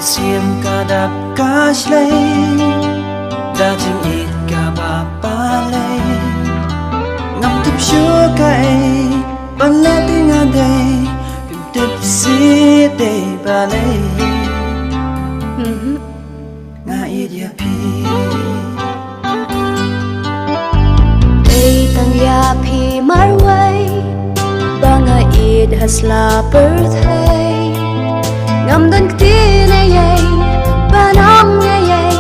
sim kadap kashlay dajing it kababalay ngam tup shukai palating aday pimtip si day balay nga it yapi ay tang yapi marway banga it hasla birthday ngam dan ktinayay banam ngayay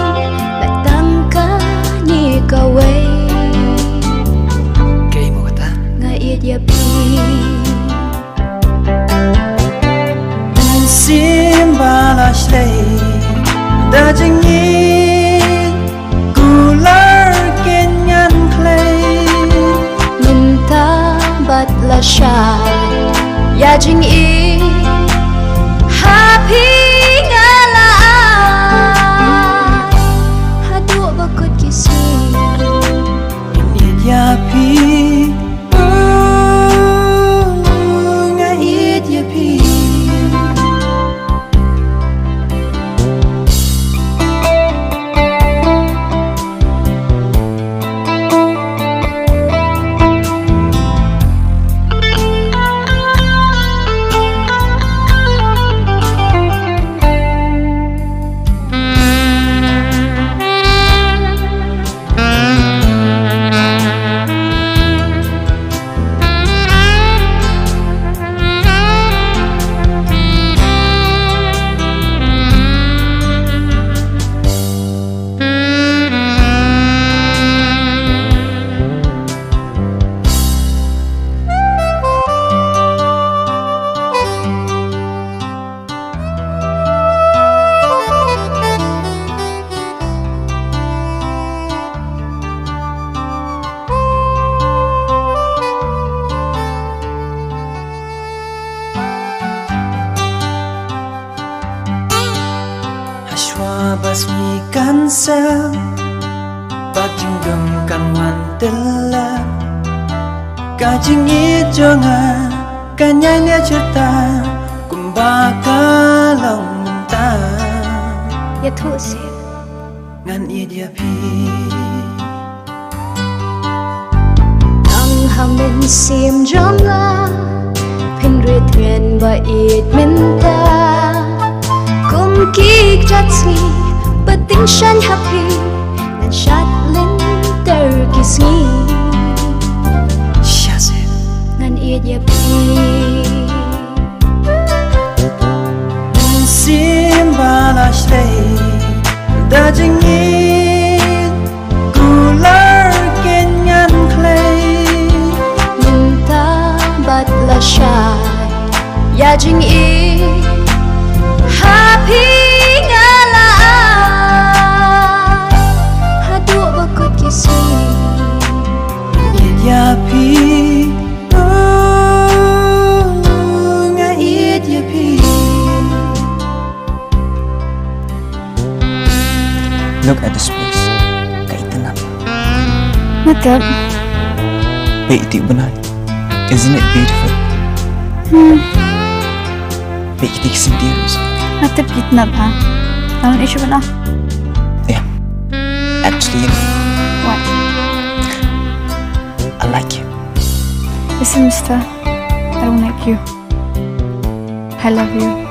batang ka ni kaway kay mo kata nga it yapi simbalashlay dajing it gular kenyan clay minta batla shay yajing it happy ngalaan hadu bakut kisih it yapi nga it yapi basmi kansel bajinggam kan wantela kajing ijonga kanyanya cerita kumbaka long ta iathoh se ngan idia pi ang hamin sim jonga pinre tren ba it minta kum kik jatsi bating shan happy nan shat lin ter kisngi shase ngan it yapi simbalashlay dajing it gular kenyan clay minta batla shay yajing it happy ngalaan hadu bakut kisih it yapi nga it yapi. Look at this place. Kaitanap. matap Wait, bunay. Isn't it beautiful? Wait, itik sentiros. matap gitnap ha naon issue ba na Yeah. Actually, what I like you. listen mister I don't like you I love you